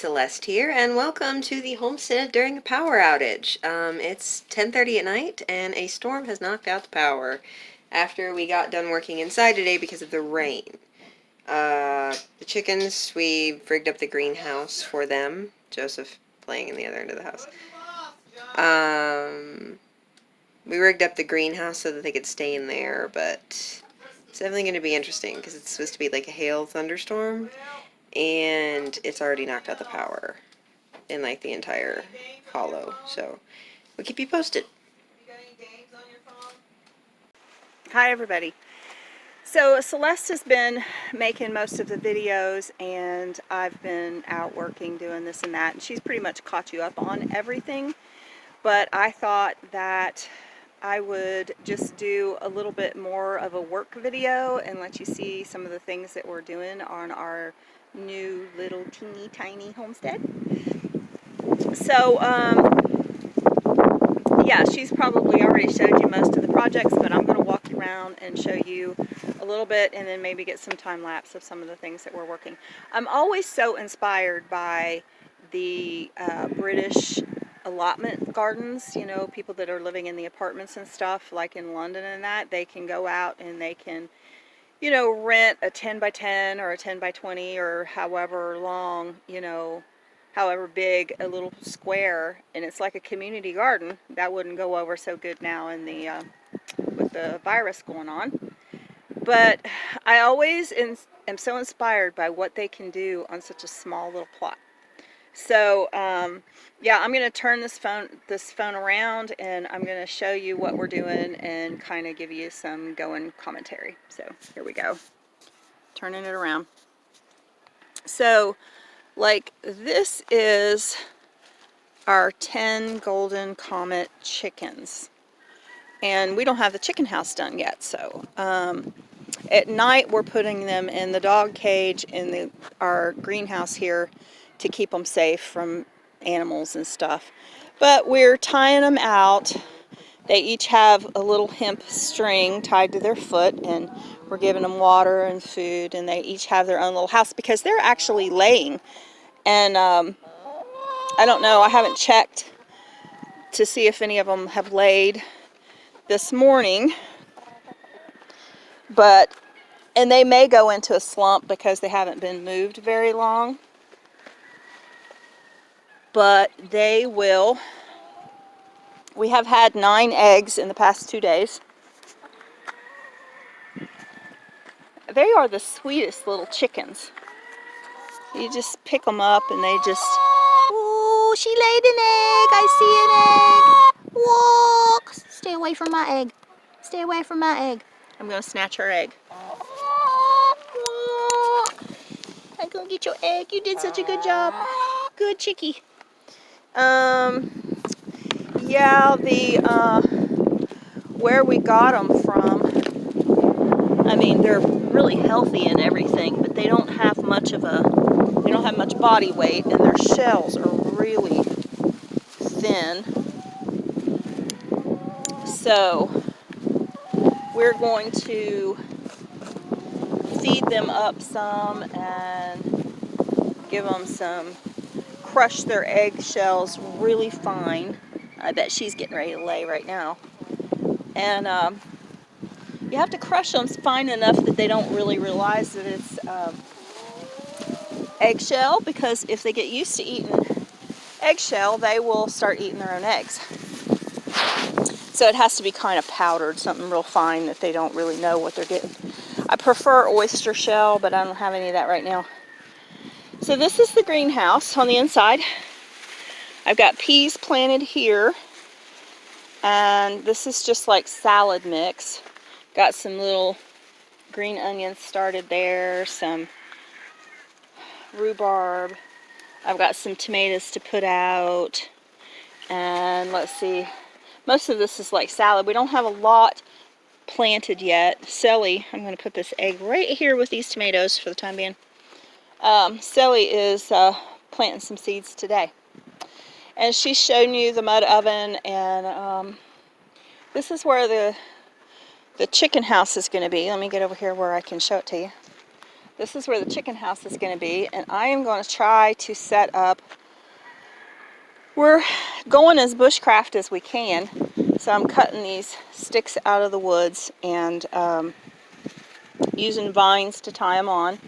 Celeste here, and welcome to the homestead during a power outage. It's 10:30 at night, and a storm has knocked out the power after we got done working inside today because of the rain. The chickens, we rigged up the greenhouse for them. Joseph playing in the other end of the house. We rigged up the greenhouse so that they could stay in there, but it's definitely going to be interesting because it's supposed to be like a hail thunderstorm. And it's already knocked out the power in like the entire hollow, so we'll keep you posted. Hi everybody. So Celeste has been making most of the videos and I've been out working doing this and that, and she's pretty much caught you up on everything, but I thought that I would just do a little bit more of a work video and let you see some of the things that we're doing on our new little teeny tiny homestead. So yeah, she's probably already showed you most of the projects, but I'm going to walk you around and show you a little bit and then maybe get some time lapse of some of the things that we're working. I'm always so inspired by the British allotment gardens, you know, people that are living in the apartments and stuff, like in London and that, they can go out and they can, you know, rent a 10 by 10 or a 10 by 20 or however long, you know, however big a little square, and it's like a community garden. That wouldn't go over so good now in the with the virus going on. But I always am so inspired by what they can do on such a small little plot. So yeah, I'm going to turn this phone around and I'm going to show you what we're doing and kind of give you some going commentary. So here we go. Turning it around. So like this is our 10 golden comet chickens. And we don't have the chicken house done yet, so at night we're putting them in the dog cage in our greenhouse here to keep them safe from animals and stuff. But we're tying them out. They each have a little hemp string tied to their foot, and we're giving them water and food, and they each have their own little house because they're actually laying. And I don't know, I haven't checked to see if any of them have laid this morning, and they may go into a slump because they haven't been moved very long, but they will. We have had 9 eggs in the past 2 days. They are the sweetest little chickens. You just pick them up and they just, oh, she laid an egg, I see an egg. Walk, stay away from my egg. Stay away from my egg. I'm going to snatch her egg. I'm going to get your egg. You did such a good job. Good chickie. Yeah, where we got them from, I mean, they're really healthy and everything, but they don't have much body weight, and their shells are really thin. So we're going to feed them up some and give them some, crush their eggshells really fine. I bet she's getting ready to lay right now. And you have to crush them fine enough that they don't really realize that it's eggshell, because if they get used to eating eggshell, they will start eating their own eggs. So it has to be kind of powdered, something real fine that they don't really know what they're getting. I prefer oyster shell, but I don't have any of that right now. So this is the greenhouse on the inside. I've got peas planted here, and this is just like salad mix. Got some little green onions started there, some rhubarb. I've got some tomatoes to put out, and let's see, most of this is like salad. We don't have a lot planted yet. Sally, I'm going to put this egg right here with these tomatoes for the time being. Sally is planting some seeds today. And she's shown you the mud oven, and this is where the chicken house is going to be. Let me get over here where I can show it to you. This is where the chicken house is going to be, and I am going to try to set up. We're going as bushcraft as we can, so I'm cutting these sticks out of the woods and using vines to tie them on.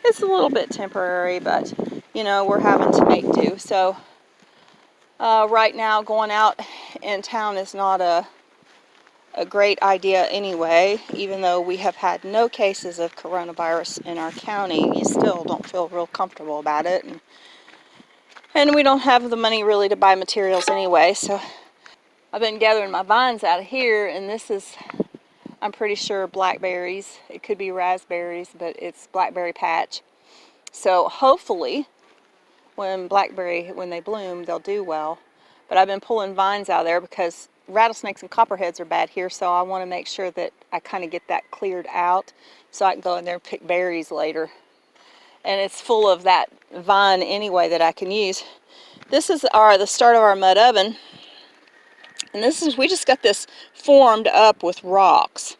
It's a little bit temporary, but you know, we're having to make do. So right now going out in town is not a great idea anyway. Even though we have had no cases of coronavirus in our county, you still don't feel real comfortable about it, and we don't have the money really to buy materials anyway. So I've been gathering my vines out of here, and this is, I'm pretty sure, blackberries. It could be raspberries, but it's blackberry patch. So hopefully when they bloom, they'll do well. But I've been pulling vines out of there because rattlesnakes and copperheads are bad here, so I want to make sure that I kind of get that cleared out so I can go in there and pick berries later. And it's full of that vine anyway that I can use. This is the start of our mud oven. And we just got this formed up with rocks.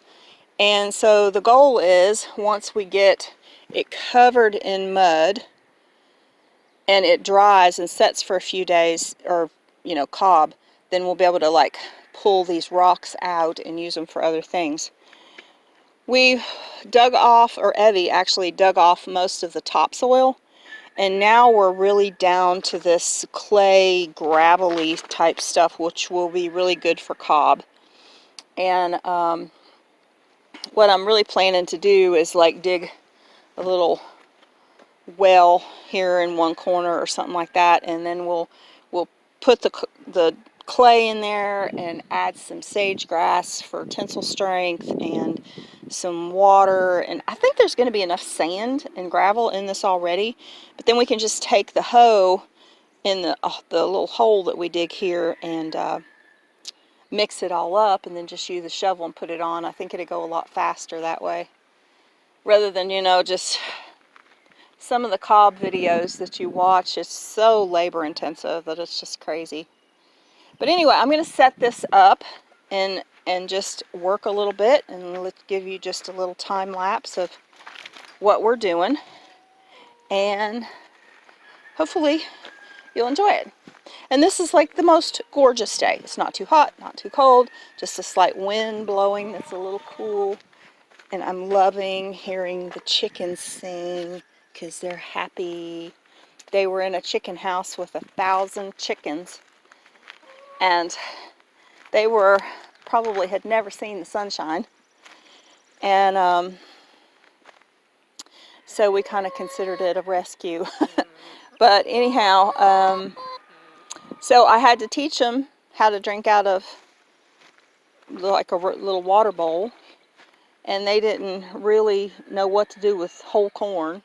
And so the goal is, once we get it covered in mud and it dries and sets for a few days, or you know, cob, then we'll be able to like pull these rocks out and use them for other things. We dug off, or Evie actually dug off, most of the topsoil, and now we're really down to this clay, gravelly type stuff, which will be really good for cob. And what I'm really planning to do is like dig a little well here in one corner or something like that, and then we'll put the clay in there and add some sage grass for tensile strength and some water. And I think there's going to be enough sand and gravel in this already, but then we can just take the hoe in the little hole that we dig here and mix it all up, and then just use the shovel and put it on. I think it'd go a lot faster that way, rather than, you know, just some of the cob videos that you watch is so labor intensive that it's just crazy. But anyway, I'm going to set this up and just work a little bit, and let's give you just a little time lapse of what we're doing, and hopefully you'll enjoy it. And this is like the most gorgeous day. It's not too hot, not too cold, just a slight wind blowing that's a little cool. And I'm loving hearing the chickens sing because they're happy. They were in a chicken house with 1,000 chickens, and they probably had never seen the sunshine. And so we kind of considered it a rescue. But anyhow, so I had to teach them how to drink out of like a little water bowl, and they didn't really know what to do with whole corn.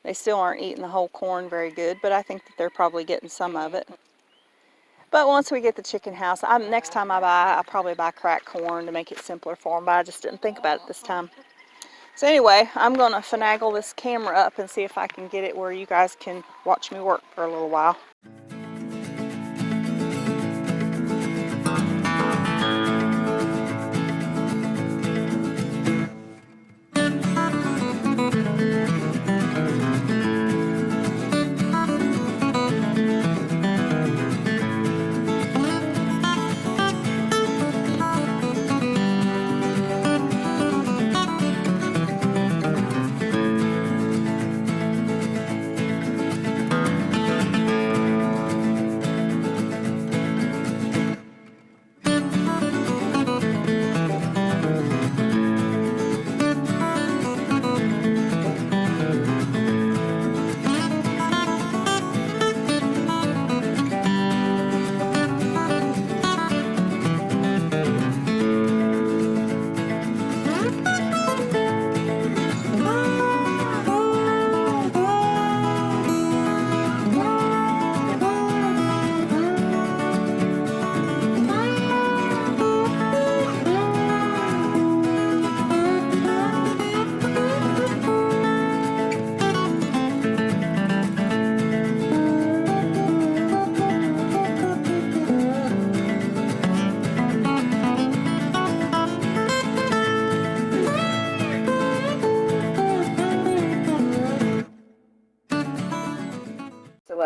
They still aren't eating the whole corn very good, but I think that they're probably getting some of it. But once we get the chicken house, next time I'll probably buy cracked corn to make it simpler for them, but I just didn't think about it this time. So anyway, I'm going to finagle this camera up and see if I can get it where you guys can watch me work for a little while.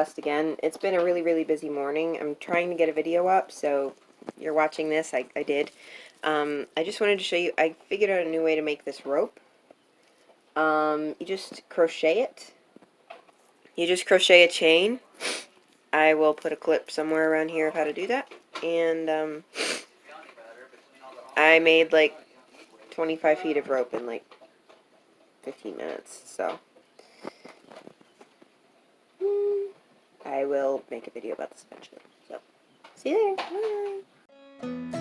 blessed again. It's been a really, really busy morning. I'm trying to get a video up, so you're watching this. I did. I just wanted to show you, I figured out a new way to make this rope. You just crochet it. You just crochet a chain. I will put a clip somewhere around here of how to do that. And I made like 25 feet of rope in like 15 minutes, so I will make a video about this eventually. So, see you later. Bye.